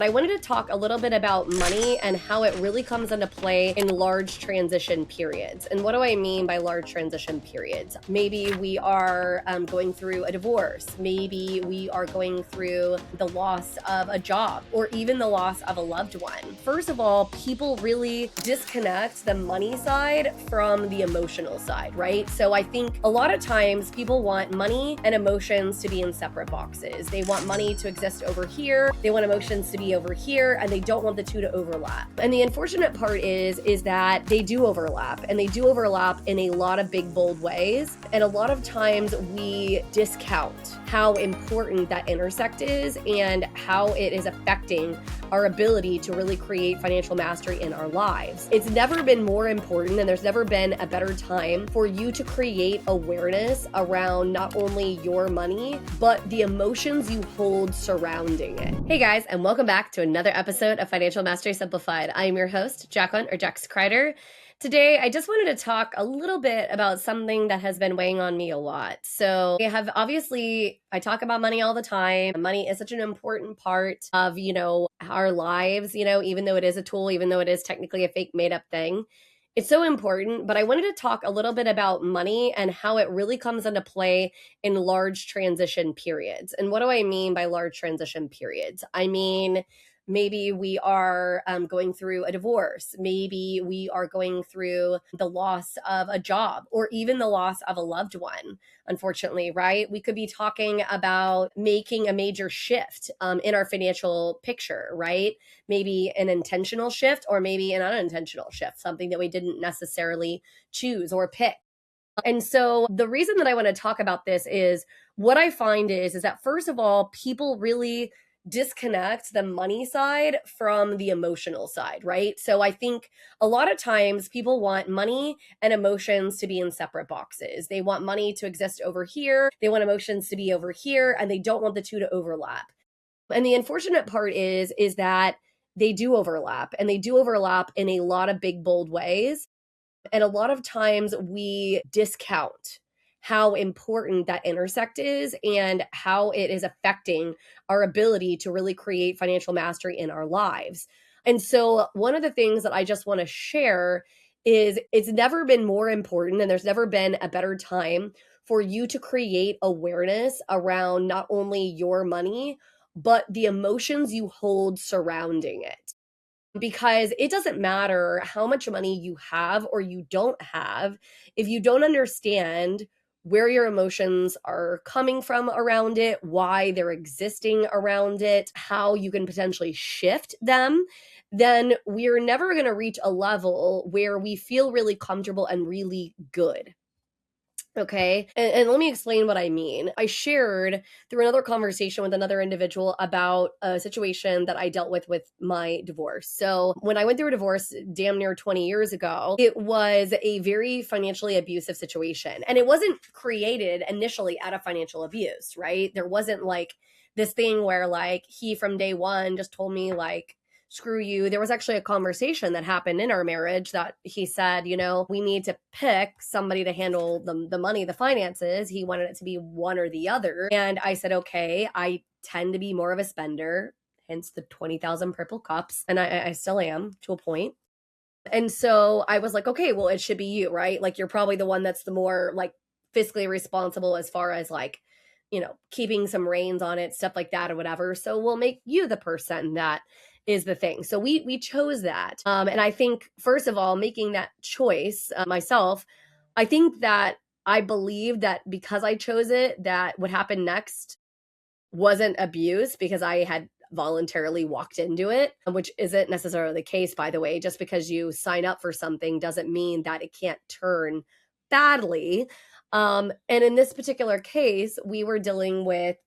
I wanted to talk a little bit about money and how it really comes into play in large transition periods. And what do I mean by large transition periods? Maybe we are going through a divorce. Maybe we are going through the loss of a job or even the loss of a loved one. First of all, people really disconnect the money side from the emotional side, right? So I think a lot of times people want money and emotions to be in separate boxes. They want money to exist over here. They want emotions to be over here, and they don't want the two to overlap. And the unfortunate part is that they do overlap, and they do overlap in a lot of big, bold ways. And a lot of times we discount how important that intersect is and how it is affecting our ability to really create financial mastery in our lives. It's never been more important, and there's never been a better time for you to create awareness around not only your money, but the emotions you hold surrounding it. Hey guys, and welcome back to another episode of Financial Mastery Simplified. I am your host, Jax Crider. Today, I just wanted to talk a little bit about something that has been weighing on me a lot. So I talk about money all the time. Money is such an important part of, our lives, even though it is a tool, even though it is technically a fake made up thing. It's so important, but I wanted to talk a little bit about money and how it really comes into play in large transition periods. And what do I mean by large transition periods? I mean, maybe we are going through a divorce. Maybe we are going through the loss of a job or even the loss of a loved one, unfortunately, right? We could be talking about making a major shift in our financial picture, right? Maybe an intentional shift or maybe an unintentional shift, something that we didn't necessarily choose or pick. And so the reason that I want to talk about this is what I find is that first of all, people really disconnect the money side from the emotional side, right? So I think a lot of times people want money and emotions to be in separate boxes. They want money to exist over here. They want emotions to be over here, and they don't want the two to overlap. And the unfortunate part is that they do overlap, and they do overlap in a lot of big, bold ways. And a lot of times we discount how important that intersect is and how it is affecting our ability to really create financial mastery in our lives. And so one of the things that I just want to share is it's never been more important, and there's never been a better time for you to create awareness around not only your money, but the emotions you hold surrounding it. Because it doesn't matter how much money you have or you don't have, if you don't understand where your emotions are coming from around it, why they're existing around it, how you can potentially shift them, then we're never going to reach a level where we feel really comfortable and really good. Okay. And let me explain what I mean. I shared through another conversation with another individual about a situation that I dealt with my divorce. So when I went through a divorce damn near 20 years ago, it was a very financially abusive situation. And it wasn't created initially out of financial abuse, right? There wasn't like this thing where like he from day one just told me like, screw you. There was actually a conversation that happened in our marriage that he said, we need to pick somebody to handle the money, the finances. He wanted it to be one or the other. And I said, okay, I tend to be more of a spender, hence the 20,000 purple cups. And I still am to a point. And so I was like, okay, well, it should be you, right? Like, you're probably the one that's the more like fiscally responsible as far as like, keeping some reins on it, stuff like that or whatever. So we'll make you the person that is the thing. So we chose that. And I think, first of all, making that choice myself, I think that I believe that because I chose it, that what happened next wasn't abuse because I had voluntarily walked into it, which isn't necessarily the case, by the way. Just because you sign up for something doesn't mean that it can't turn badly. And in this particular case, we were dealing with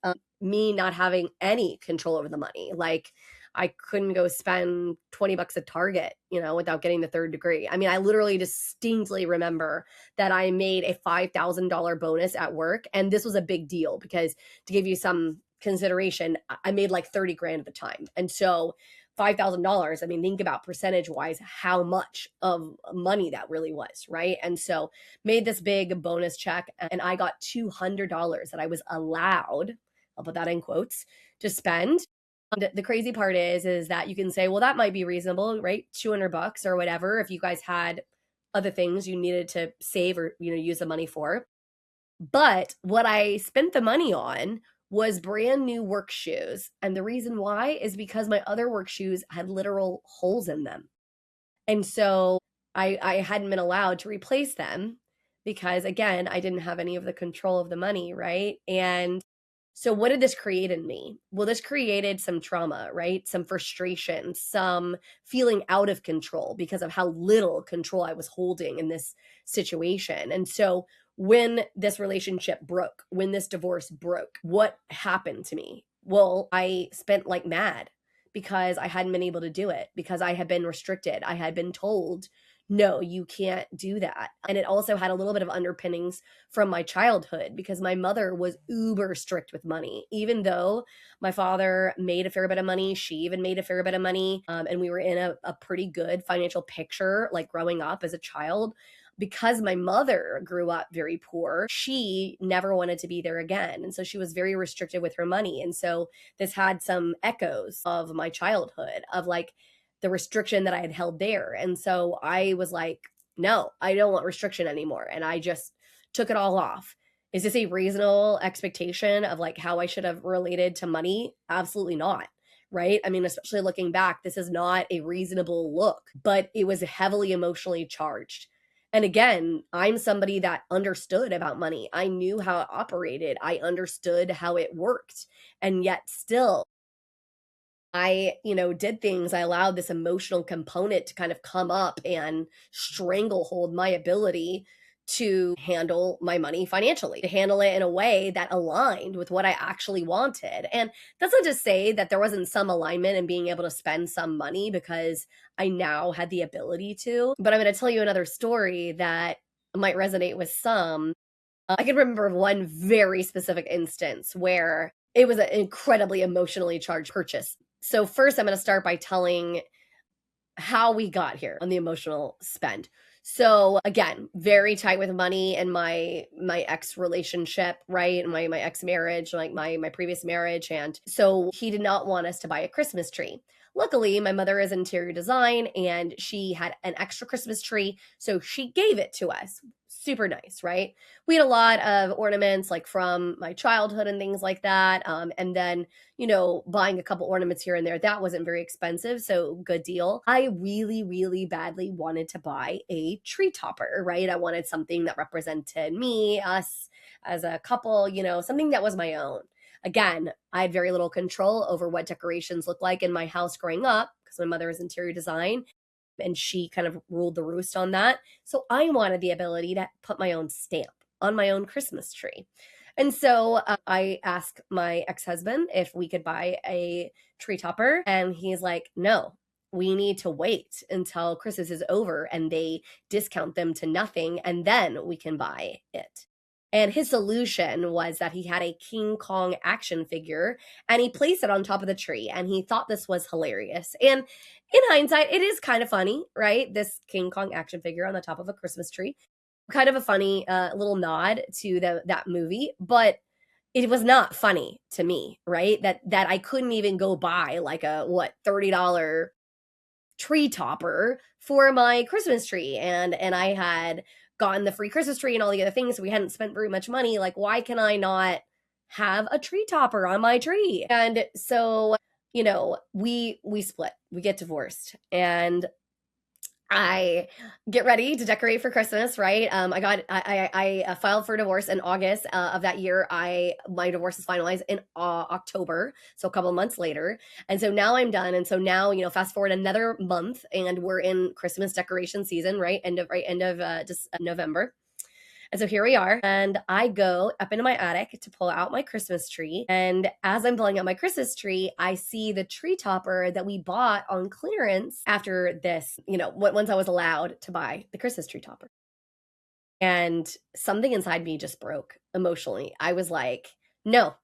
me not having any control over the money. Like, I couldn't go spend $20 at Target, without getting the third degree. I mean, I literally distinctly remember that I made a $5,000 bonus at work. And this was a big deal because, to give you some consideration, I made like 30 grand at the time. And so $5,000, I mean, think about percentage wise, how much of money that really was, right? And so made this big bonus check, and I got $200 that I was allowed, I'll put that in quotes, to spend. And the crazy part is that you can say, well, that might be reasonable, right? $200 or whatever, if you guys had other things you needed to save or, use the money for. But what I spent the money on was brand new work shoes. And the reason why is because my other work shoes had literal holes in them. And so I hadn't been allowed to replace them because, again, I didn't have any of the control of the money, right? And so what did this create in me? Well, this created some trauma, right? Some frustration, some feeling out of control because of how little control I was holding in this situation. And so when this relationship broke, when this divorce broke, what happened to me? Well, I spent like mad because I hadn't been able to do it, because I had been restricted. I had been told, no, you can't do that. And it also had a little bit of underpinnings from my childhood because my mother was uber strict with money. Even though my father made a fair bit of money, she even made a fair bit of money. And we were in a pretty good financial picture, like growing up as a child. Because my mother grew up very poor, she never wanted to be there again. And so she was very restricted with her money. And so this had some echoes of my childhood, of like the restriction that I had held there. And so I was like, no, I don't want restriction anymore. And I just took it all off. Is this a reasonable expectation of like how I should have related to money? Absolutely not. Right? I mean, especially looking back, this is not a reasonable look, but it was heavily emotionally charged. And again, I'm somebody that understood about money. I knew how it operated. I understood how it worked. And yet still, I, did things. I allowed this emotional component to kind of come up and stranglehold my ability to handle my money financially, to handle it in a way that aligned with what I actually wanted. And that's not to say that there wasn't some alignment in being able to spend some money, because I now had the ability to. But I'm going to tell you another story that might resonate with some. I can remember one very specific instance where it was an incredibly emotionally charged purchase. So first, I'm going to start by telling how we got here on the emotional spend. So again, very tight with money and my ex relationship, right? My ex marriage, like my previous marriage. And so he did not want us to buy a Christmas tree. Luckily, my mother is interior design and she had an extra Christmas tree, so she gave it to us. Super nice, right? We had a lot of ornaments like from my childhood and things like that. And then, buying a couple ornaments here and there, that wasn't very expensive. So good deal. I really, really badly wanted to buy a tree topper, right? I wanted something that represented me, us as a couple, something that was my own. Again, I had very little control over what decorations looked like in my house growing up because my mother is interior design and she kind of ruled the roost on that. So I wanted the ability to put my own stamp on my own Christmas tree. And so I asked my ex-husband if we could buy a tree topper. And he's like, no, we need to wait until Christmas is over and they discount them to nothing. And then we can buy it. And his solution was that he had a King Kong action figure and he placed it on top of the tree. And he thought this was hilarious. And in hindsight, it is kind of funny, right? This King Kong action figure on the top of a Christmas tree. Kind of a funny little nod to that movie, but it was not funny to me, right? That I couldn't even go buy like a $30 tree topper for my Christmas tree, and I had gotten the free Christmas tree and all the other things, so we hadn't spent very much money. Like, why can I not have a tree topper on my tree? And so, we split, we get divorced, and I get ready to decorate for Christmas, right? I filed for divorce in August of that year. My divorce is finalized in October, so a couple of months later. And so now I'm done. And so now, fast forward another month, and we're in Christmas decoration season, right? End of just November. And so here we are, and I go up into my attic to pull out my Christmas tree. And as I'm pulling out my Christmas tree, I see the tree topper that we bought on clearance after this, once I was allowed to buy the Christmas tree topper. And something inside me just broke emotionally. I was like, no,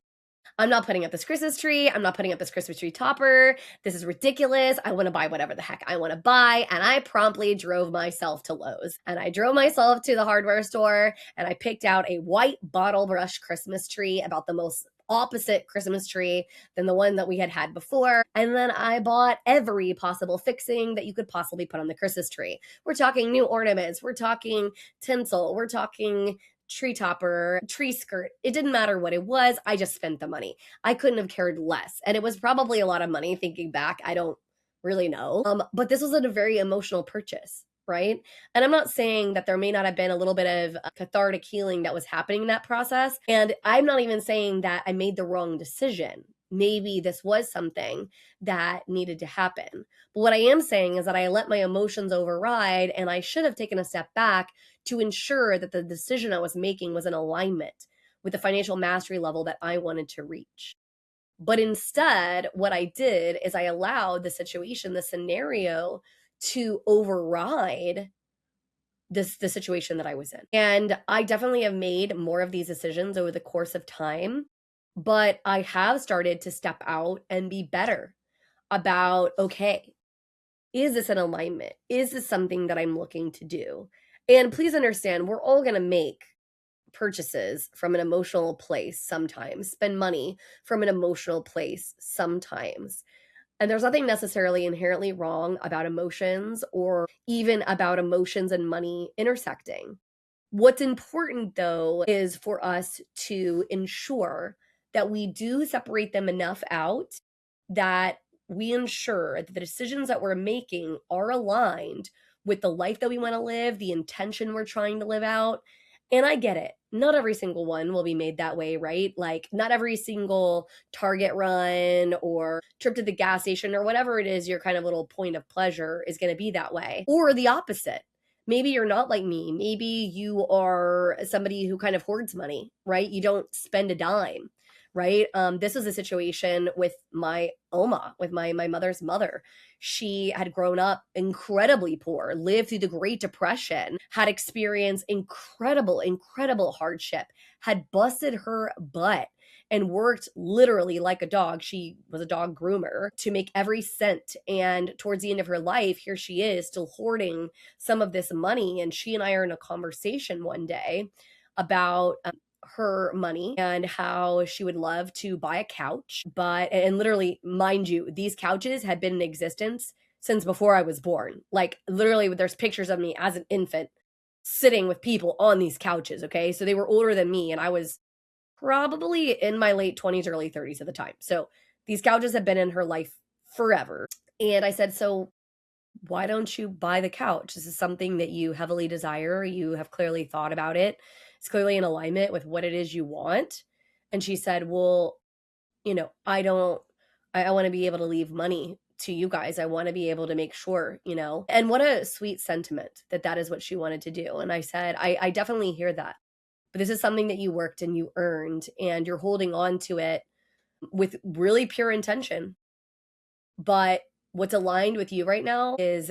I'm not putting up this Christmas tree. I'm not putting up this Christmas tree topper. This is ridiculous. I want to buy whatever the heck I want to buy. And I promptly drove myself to Lowe's. And I drove myself to the hardware store and I picked out a white bottle brush Christmas tree, about the most opposite Christmas tree than the one that we had had before. And then I bought every possible fixing that you could possibly put on the Christmas tree. We're talking new ornaments, we're talking tinsel, we're talking tree topper, tree skirt. It didn't matter what it was. I just spent the money. I couldn't have cared less. And it was probably a lot of money thinking back. I don't really know. But this was a very emotional purchase, right? And I'm not saying that there may not have been a little bit of cathartic healing that was happening in that process. And I'm not even saying that I made the wrong decision. Maybe this was something that needed to happen. But what I am saying is that I let my emotions override, and I should have taken a step back to ensure that the decision I was making was in alignment with the financial mastery level that I wanted to reach. But instead, what I did is I allowed the situation, the scenario to override the situation that I was in. And I definitely have made more of these decisions over the course of time, but I have started to step out and be better about, okay, is this an alignment? Is this something that I'm looking to do? And please understand, we're all going to make purchases from an emotional place sometimes, spend money from an emotional place sometimes. And there's nothing necessarily inherently wrong about emotions or even about emotions and money intersecting. What's important, though, is for us to ensure that we do separate them enough out that we ensure that the decisions that we're making are aligned with the life that we want to live, the intention we're trying to live out. And I get it. Not every single one will be made that way, right? Like, not every single Target run or trip to the gas station or whatever it is, your kind of little point of pleasure is going to be that way. Or the opposite. Maybe you're not like me. Maybe you are somebody who kind of hoards money, right? You don't spend a dime, right? This was a situation with my Oma, with my mother's mother. She had grown up incredibly poor, lived through the Great Depression, had experienced incredible hardship, had busted her butt and worked literally like a dog. She was a dog groomer to make every cent. And towards the end of her life, here she is still hoarding some of this money. And she and I are in a conversation one day about her money and how she would love to buy a couch. And literally, mind you, these couches had been in existence since before I was born. Like, literally, there's pictures of me as an infant sitting with people on these couches. Okay. So they were older than me, and I was probably in my late 20s, early 30s at the time. So these couches have been in her life forever. And I said, so why don't you buy the couch? This is something that you heavily desire. You have clearly thought about it. It's clearly in alignment with what it is you want. And she said, well, I don't, I want to be able to leave money to you guys. I want to be able to make sure, and what a sweet sentiment that is what she wanted to do. And I said, I definitely hear that. But this is something that you worked and you earned, and you're holding on to it with really pure intention. But what's aligned with you right now is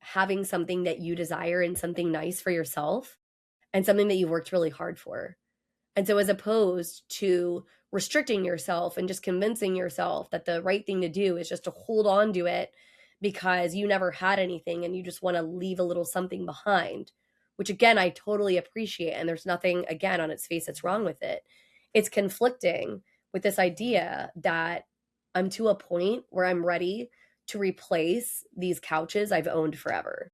having something that you desire and something nice for yourself and something that you worked really hard for. And so, as opposed to restricting yourself and just convincing yourself that the right thing to do is just to hold on to it because you never had anything and you just want to leave a little something behind, which again, I totally appreciate. And there's nothing, again, on its face that's wrong with it. It's conflicting with this idea that I'm to a point where I'm ready to replace these couches I've owned forever.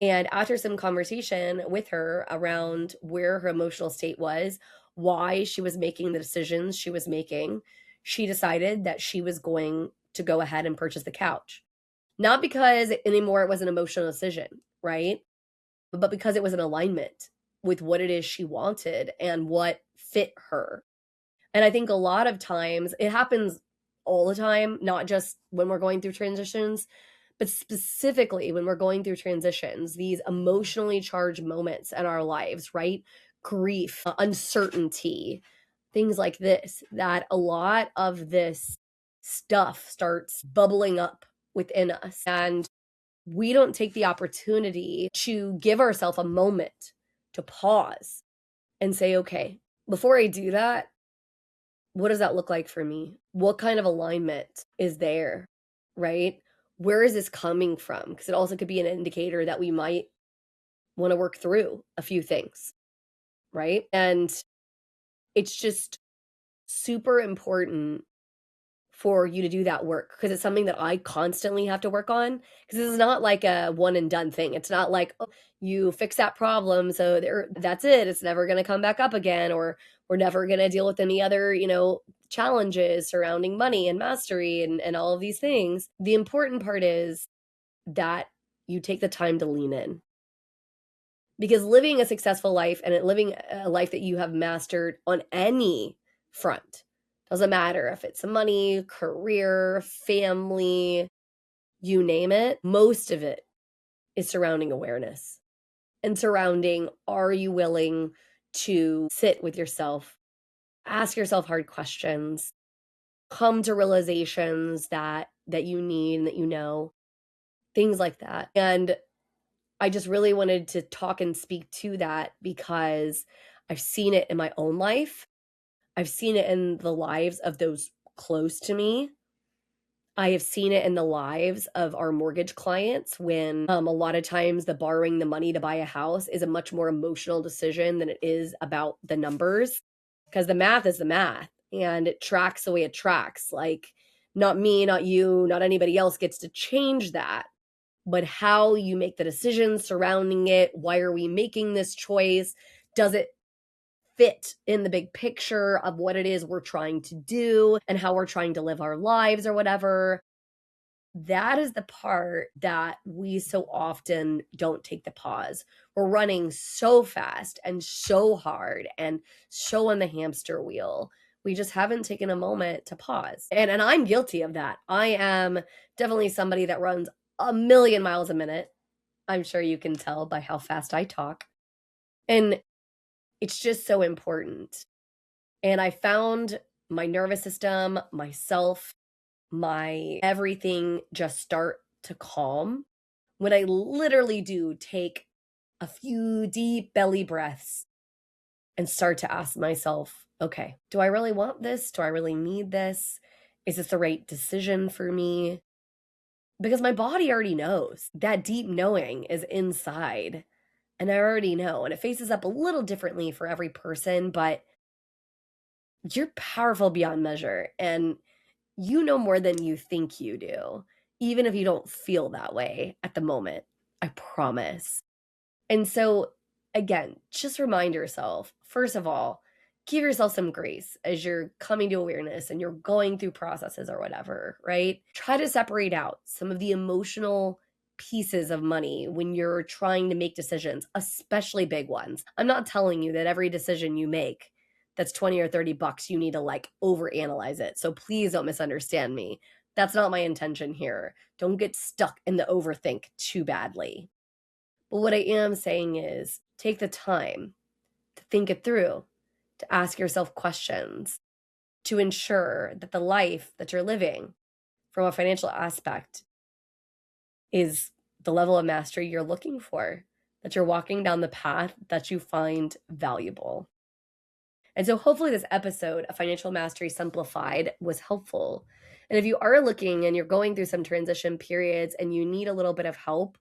And after some conversation with her around where her emotional state was, why she was making the decisions she was making, she decided that she was going to go ahead and purchase the couch. Not because anymore it was an emotional decision, right? But because it was in alignment with what it is she wanted and what fit her. And I think a lot of times it happens all the time, not just when we're going through transitions, but specifically when we're going through transitions, these emotionally charged moments in our lives, right? Grief, uncertainty, things like this, that a lot of this stuff starts bubbling up within us. And we don't take the opportunity to give ourselves a moment to pause and say, okay, before I do that, what does that look like for me? What kind of alignment is there, right? Where is this coming from? Because it also could be an indicator that we might want to work through a few things, right? And it's just super important for you to do that work because it's something that I constantly have to work on because it's not like a one and done thing. It's not like, "Oh, you fix that problem, so that's it. It's never gonna come back up again," or we're never gonna deal with any other, challenges surrounding money and mastery and all of these things. The important part is that you take the time to lean in. Because living a successful life and living a life that you have mastered on any front, doesn't matter if it's money, career, family, you name it, most of it is surrounding awareness and surrounding, are you willing to sit with yourself, ask yourself hard questions, come to realizations that you need and that things like that. And I just really wanted to talk and speak to that because I've seen it in my own life. I've seen it in the lives of those close to me. I have seen it in the lives of our mortgage clients when a lot of times the borrowing the money to buy a house is a much more emotional decision than it is about the numbers because the math is the math and it tracks the way it tracks. Like, not me, not you, not anybody else gets to change that, but how you make the decisions surrounding it. Why are we making this choice? Does it fit in the big picture of what it is we're trying to do and how we're trying to live our lives or whatever? That is the part that we so often don't take the pause. We're running so fast and so hard and so on the hamster wheel. We just haven't taken a moment to pause. And I'm guilty of that. I am definitely somebody that runs a million miles a minute. I'm sure you can tell by how fast I talk. And it's just so important. And I found my nervous system, myself, my everything just start to calm when I literally do take a few deep belly breaths and start to ask myself, okay, do I really want this? Do I really need this? Is this the right decision for me? Because my body already knows. That deep knowing is inside. And I already know. And it faces up a little differently for every person, but you're powerful beyond measure. And you know more than you think you do, even if you don't feel that way at the moment. I promise. And so, again, just remind yourself, first of all, give yourself some grace as you're coming to awareness and you're going through processes or whatever, right? Try to separate out some of the emotional pieces of money when you're trying to make decisions, especially big ones. I'm not telling you that every decision you make that's 20 or 30 bucks, you need to like overanalyze it. So please don't misunderstand me. That's not my intention here. Don't get stuck in the overthink too badly. But what I am saying is take the time to think it through, to ask yourself questions, to ensure that the life that you're living from a financial aspect is the level of mastery you're looking for, that you're walking down the path that you find valuable. And so hopefully this episode of Financial Mastery Simplified was helpful. And if you are looking and you're going through some transition periods and you need a little bit of help,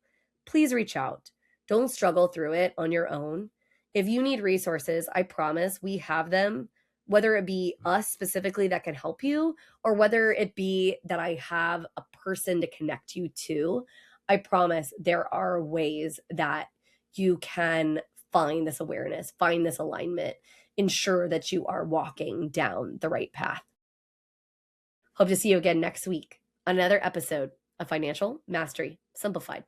please reach out. Don't struggle through it on your own. If you need resources, I promise we have them, whether it be us specifically that can help you or whether it be that I have a person to connect you to. I promise there are ways that you can find this awareness, find this alignment, ensure that you are walking down the right path. Hope to see you again next week on another episode of Financial Mastery Simplified.